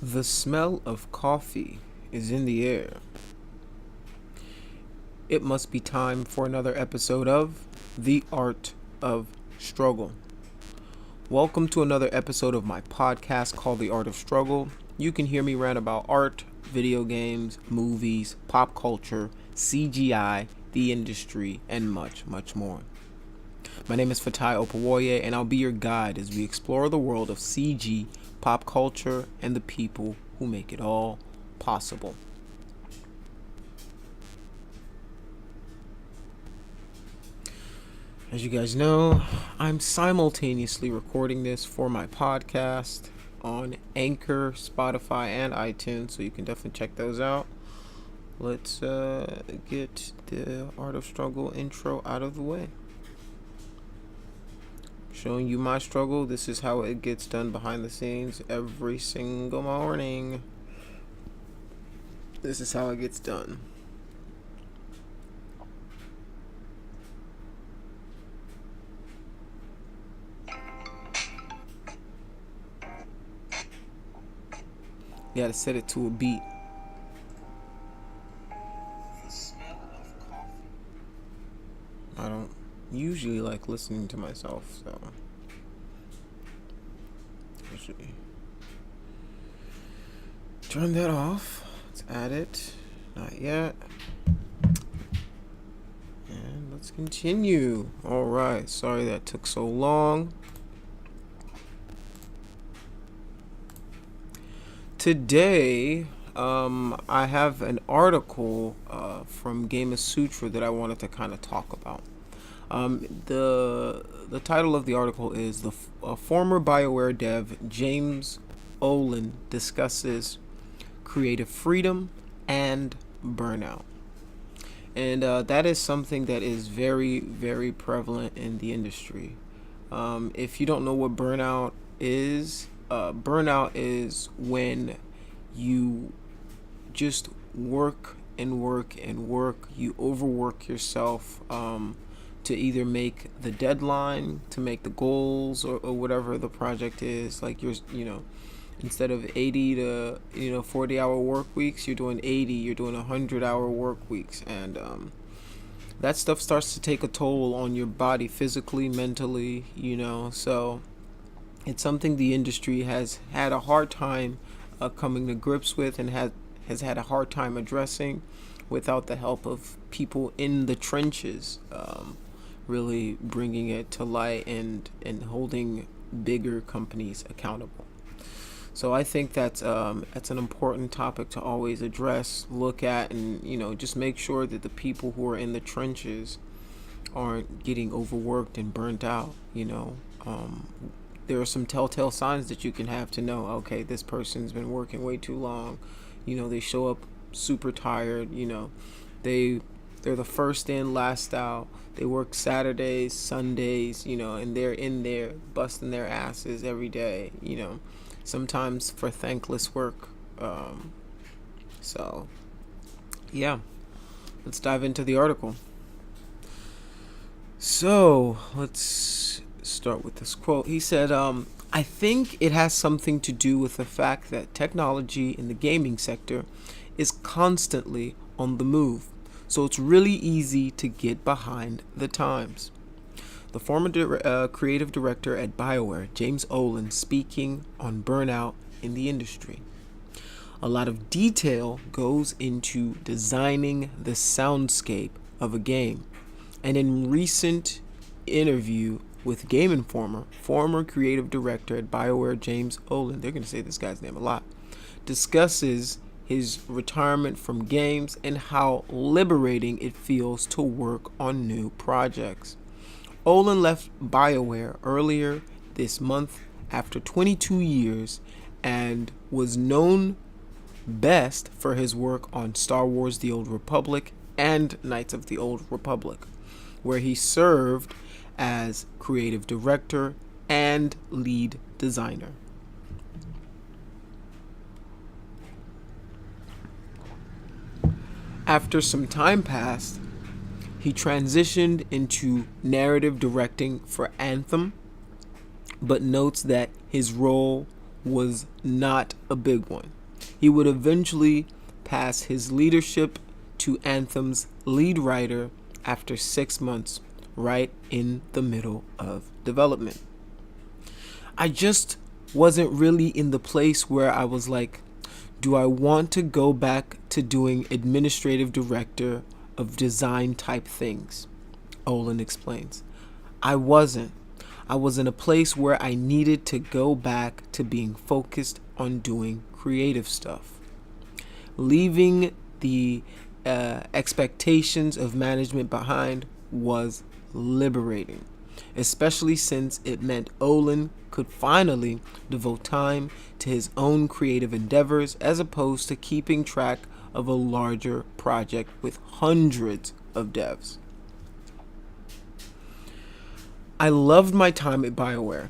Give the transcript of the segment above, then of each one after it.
The smell of coffee is in the air. It must be time for another episode of The Art of Struggle. Welcome to another episode of my podcast called The Art of Struggle. You can hear me rant about art, video games, movies, pop culture, CGI, the industry, and much, much more. My name is Fatai Opawoye, and I'll be your guide as we explore the world of CG, pop culture, and the people who make it all possible. As you guys know, I'm simultaneously recording this for my podcast on Anchor, Spotify, and iTunes, so you can definitely check those out. Let's get the Art of Struggle intro out of the way. Showing you my struggle. This is how it gets done behind the scenes every single morning. This is how it gets done. You gotta set it to a beat. The smell of coffee. I don't usually like listening to myself, so usually turn that off. Let's add it. Not yet. And let's continue. Alright, sorry that took so long. Today, I have an article from Game Sutra that I wanted to kind of talk about. The title of the article is former BioWare dev James Olin discusses creative freedom and burnout. And that is something that is very, very prevalent in the industry. If you don't know what burnout is when you just work and work and work. You overwork yourself to either make the deadline, to make the goals, or whatever the project is. Like instead of 80 to 40-hour work weeks, you're doing 80. You're doing 100-hour work weeks, and that stuff starts to take a toll on your body, physically, mentally. So it's something the industry has had a hard time coming to grips with, and has had a hard time addressing without the help of people in the trenches, really bringing it to light and holding bigger companies accountable. So I think that's an important topic to always address, look at, and just make sure that the people who are in the trenches aren't getting overworked and burnt out. There are some telltale signs that you can have to know, okay, this person's been working way too long. They show up super tired. They're the first in, last out. They work Saturdays, Sundays, and they're in there busting their asses every day, sometimes for thankless work. So, yeah, let's dive into the article. So, let's start with this quote. He said, I think it has something to do with the fact that technology in the gaming sector is constantly on the move, so it's really easy to get behind the times. The former creative director at BioWare, James Olin, speaking on burnout in the industry. A lot of detail goes into designing the soundscape of a game, and in recent interview with Game Informer, former creative director at BioWare James Olin, they're going to say this guy's name a lot, discusses his retirement from games and how liberating it feels to work on new projects. Olin left BioWare earlier this month after 22 years and was known best for his work on Star Wars The Old Republic and Knights of the Old Republic, where he served as creative director and lead designer. After some time passed, he transitioned into narrative directing for Anthem, but notes that his role was not a big one. He would eventually pass his leadership to Anthem's lead writer after 6 months, right in the middle of development. I just wasn't really in the place where I was like, do I want to go back to doing administrative director of design type things? Olin explains. I wasn't. I was in a place where I needed to go back to being focused on doing creative stuff. Leaving the expectations of management behind was liberating, especially since it meant Olin could finally devote time to his own creative endeavors as opposed to keeping track of a larger project with hundreds of devs. I loved my time at BioWare,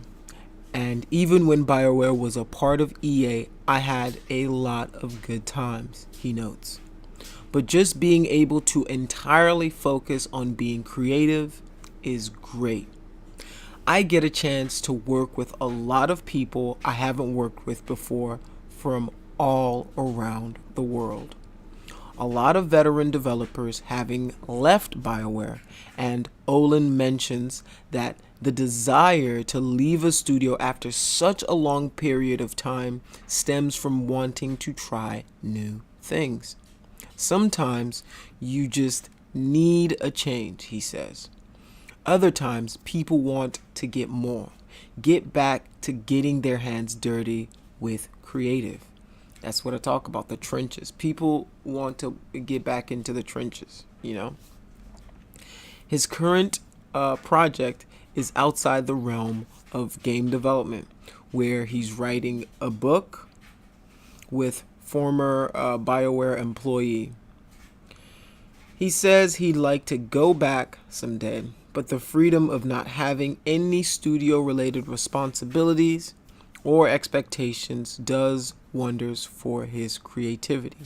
and even when BioWare was a part of EA, I had a lot of good times, he notes. But just being able to entirely focus on being creative is great. I get a chance to work with a lot of people I haven't worked with before from all around the world. A lot of veteran developers having left BioWare, and Olin mentions that the desire to leave a studio after such a long period of time stems from wanting to try new things. Sometimes you just need a change, he says. Other times people want to get more, get back to getting their hands dirty with creative. That's what I talk about, the trenches. People want to get back into the trenches, you know. His current project is outside the realm of game development, where he's writing a book with former BioWare employee. He says he'd like to go back someday, but the freedom of not having any studio-related responsibilities or expectations does wonders for his creativity.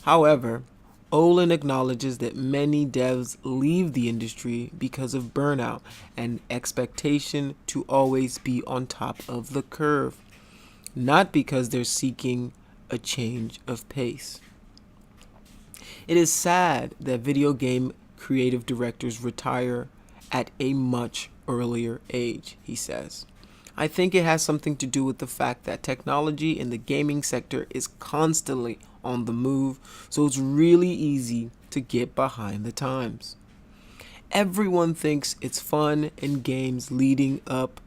However, Olin acknowledges that many devs leave the industry because of burnout and expectation to always be on top of the curve, not because they're seeking a change of pace. It is sad that video game creative directors retire at a much earlier age, he says. I think it has something to do with the fact that technology in the gaming sector is constantly on the move, so it's really easy to get behind the times. Everyone thinks it's fun in games leading up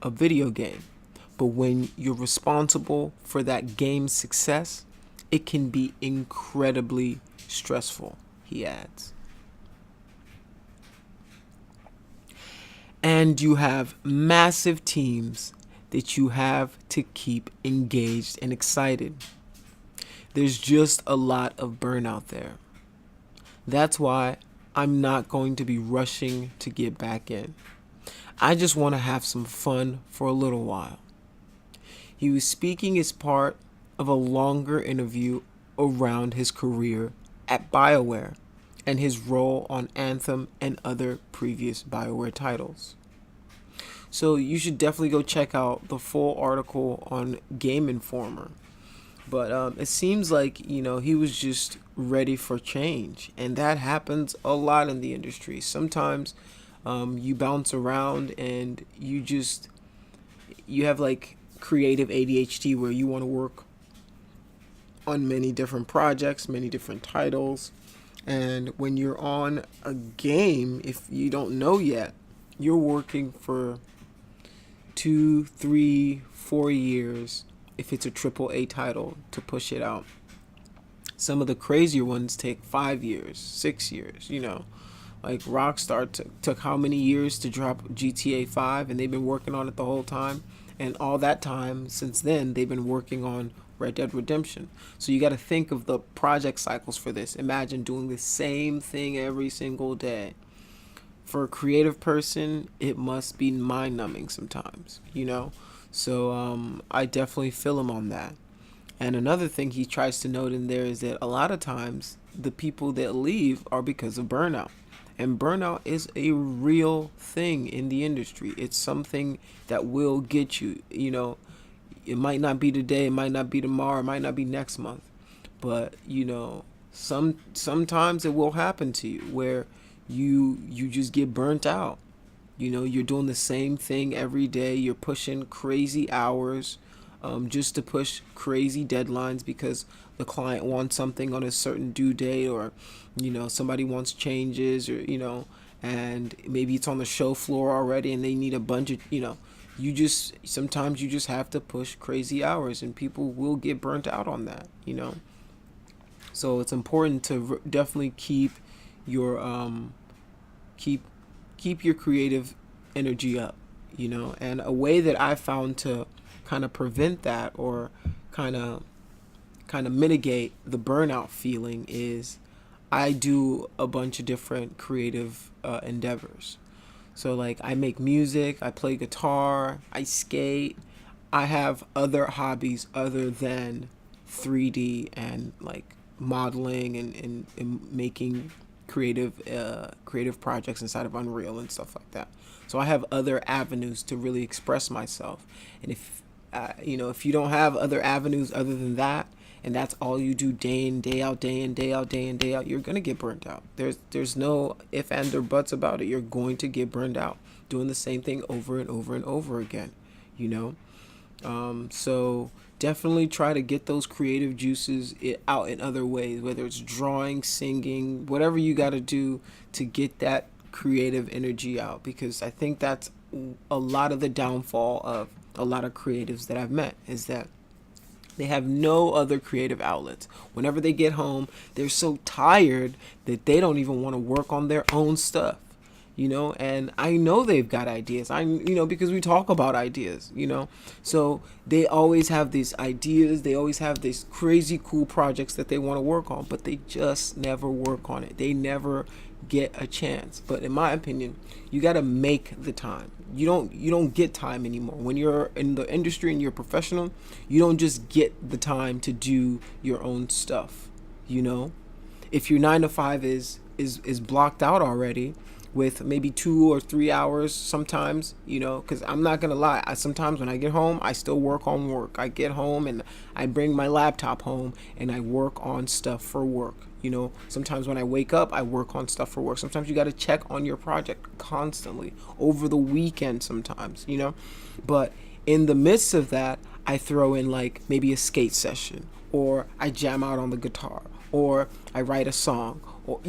a video game, but when you're responsible for that game's success, it can be incredibly stressful, he adds. And you have massive teams that you have to keep engaged and excited. There's just a lot of burnout there. That's why I'm not going to be rushing to get back in. I just want to have some fun for a little while. He was speaking as part of a longer interview around his career at BioWare and his role on Anthem and other previous BioWare titles. So you should definitely go check out the full article on Game Informer. But it seems like, he was just ready for change. And that happens a lot in the industry. Sometimes you bounce around and you have like creative ADHD where you want to work on many different projects, many different titles. And when you're on a game, if you don't know yet, you're working for 2, 3, 4 years if it's a AAA title to push it out. Some of the crazier ones take 5 years, 6 years, Like Rockstar took how many years to drop GTA 5, and they've been working on it the whole time. And all that time since then, they've been working on Red Dead Redemption. So you got to think of the project cycles for this. Imagine doing the same thing every single day. For a creative person, it must be mind-numbing sometimes, So I definitely feel him on that. And another thing he tries to note in there is that a lot of times the people that leave are because of burnout. And burnout is a real thing in the industry. It's something that will get you, it might not be today, it might not be tomorrow, it might not be next month, but sometimes it will happen to you where you just get burnt out. You're doing the same thing every day. You're pushing crazy hours, just to push crazy deadlines because the client wants something on a certain due date, or somebody wants changes, or and maybe it's on the show floor already and they need a bunch of you just sometimes you just have to push crazy hours, and people will get burnt out on that. So it's important to definitely your keep keep your creative energy up. And a way that I found to kind of prevent that, or kind of mitigate the burnout feeling, is I do a bunch of different creative endeavors. So like I make music, I play guitar, I skate. I have other hobbies other than 3D and like modeling and making creative projects inside of Unreal and stuff like that. So I have other avenues to really express myself. And if you don't have other avenues other than that, and that's all you do day in, day out, day in, day out, day in, day out, you're gonna get burnt out. There's no if and or buts about it. You're going to get burned out doing the same thing over and over and over again. So definitely try to get those creative juices out in other ways, whether it's drawing, singing, whatever you got to do to get that creative energy out, because I think that's a lot of the downfall of a lot of creatives that I've met, is that they have no other creative outlets. Whenever they get home, they're so tired that they don't even want to work on their own stuff. And I know they've got ideas. Because we talk about ideas. So they always have these ideas. They always have these crazy cool projects that they want to work on, but they just never work on it. They never get a chance. But in my opinion, you got to make the time. You don't get time anymore. When you're in the industry and you're a professional, you don't just get the time to do your own stuff. If your 9 to 5 is blocked out already, with maybe 2 or 3 hours sometimes, because I'm not going to lie. Sometimes when I get home, I still work on work. I get home and I bring my laptop home and I work on stuff for work. Sometimes when I wake up, I work on stuff for work. Sometimes you got to check on your project constantly over the weekend sometimes, But in the midst of that, I throw in like maybe a skate session, or I jam out on the guitar, or I write a song, or,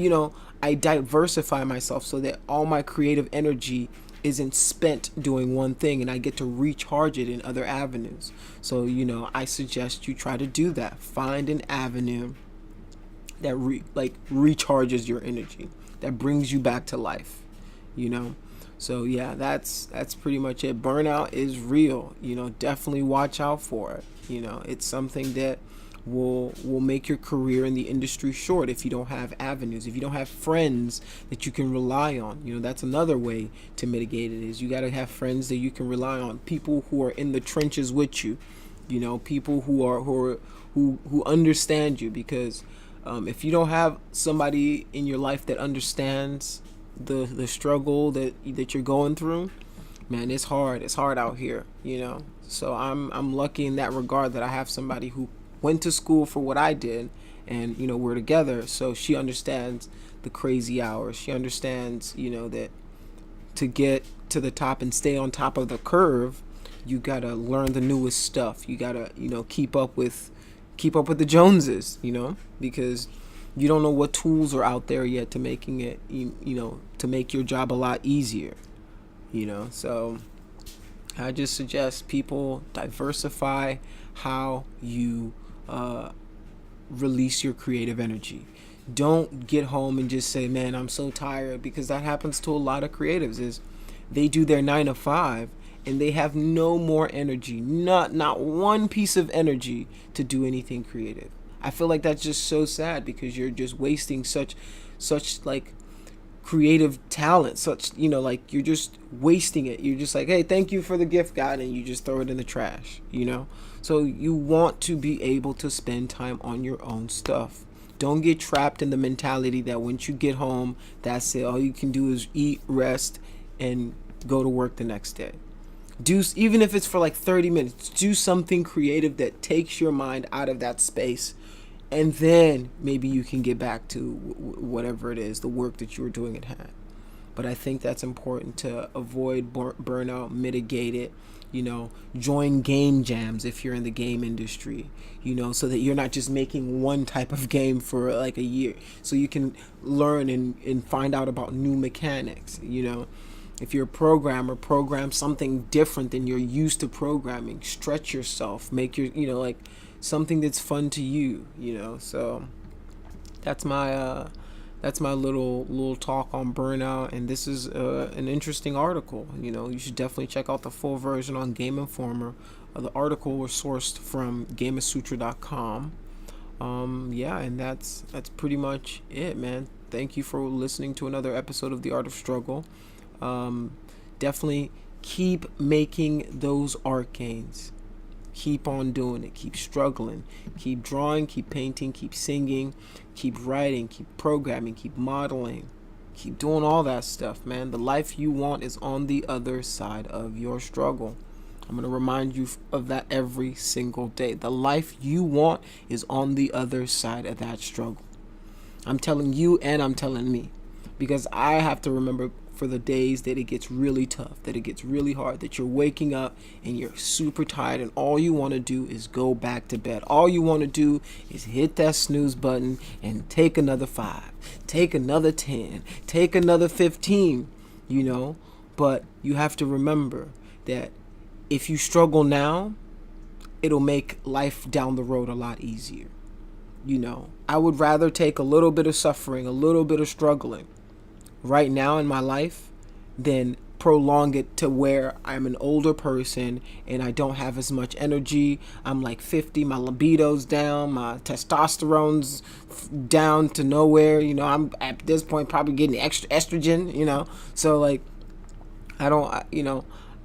I diversify myself so that all my creative energy isn't spent doing one thing, and I get to recharge it in other avenues. So, I suggest you try to do that. Find an avenue that recharges your energy, that brings you back to life, So yeah, that's pretty much it. Burnout is real, definitely watch out for it. It's something that will make your career in the industry short if you don't have avenues, if you don't have friends that you can rely on. That's another way to mitigate it, is you got to have friends that you can rely on, people who are in the trenches with you, people who understand you, because if you don't have somebody in your life that understands the struggle that you're going through, man, it's hard out here. So I'm lucky in that regard that I have somebody who went to school for what I did, and we're together, so she understands the crazy hours. She understands that to get to the top and stay on top of the curve, you gotta learn the newest stuff. You gotta keep up with the Joneses, because you don't know what tools are out there yet to making it to make your job a lot easier. So I just suggest people diversify how you release your creative energy. Don't get home and just say, man, I'm so tired, because that happens to a lot of creatives. Is they do their 9 to 5 and they have no more energy, not one piece of energy to do anything creative. I feel like that's just so sad, because you're just wasting such like creative talent, like you're just wasting it. You're just like, hey, thank you for the gift, God, and you just throw it in the trash. So you want to be able to spend time on your own stuff. Don't get trapped in the mentality that once you get home, that's it. All you can do is eat, rest, and go to work the next day. Even if it's for like 30 minutes, do something creative that takes your mind out of that space, and then maybe you can get back to whatever it is, the work that you were doing at hand. But I think that's important to avoid burnout, mitigate it. Join game jams if you're in the game industry. So that you're not just making one type of game for like a year. So you can learn and find out about new mechanics. If you're a programmer, program something different than you're used to programming. Stretch yourself. Make your, like something that's fun to you. So that's my little talk on burnout, and this is an interesting article. You should definitely check out the full version on Game Informer. The article was sourced from gamasutra.com. Yeah, and that's pretty much it, man. Thank you for listening to another episode of The Art of Struggle. Definitely keep making those arcanes. Keep on doing it. Keep struggling. Keep drawing. Keep painting. Keep singing. Keep writing. Keep programming. Keep modeling. Keep doing all that stuff, man. The life you want is on the other side of your struggle. I'm going to remind you of that every single day. The life you want is on the other side of that struggle. I'm telling you, and I'm telling me, because I have to remember for the days that it gets really tough, that it gets really hard, that you're waking up and you're super tired and all you want to do is go back to bed. All you want to do is hit that snooze button and take another 5, take another 10, take another 15, But you have to remember that if you struggle now, it'll make life down the road a lot easier. I would rather take a little bit of suffering, a little bit of struggling right now in my life than prolong it to where I'm an older person and I don't have as much energy. I'm like 50, my libido's down, my testosterone's down to nowhere. I'm at this point probably getting extra estrogen, so like I don't,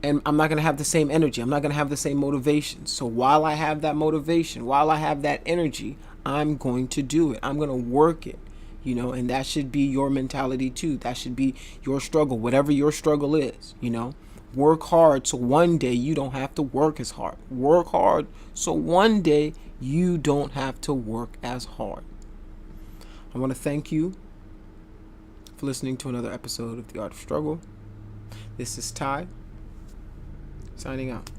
and I'm not going to have the same energy. I'm not going to have the same motivation. So while I have that motivation, while I have that energy, I'm going to do it. I'm going to work it. And that should be your mentality too. That should be your struggle, whatever your struggle is. Work hard so one day you don't have to work as hard. Work hard so one day you don't have to work as hard. I want to thank you for listening to another episode of The Art of Struggle. This is Ty, signing out.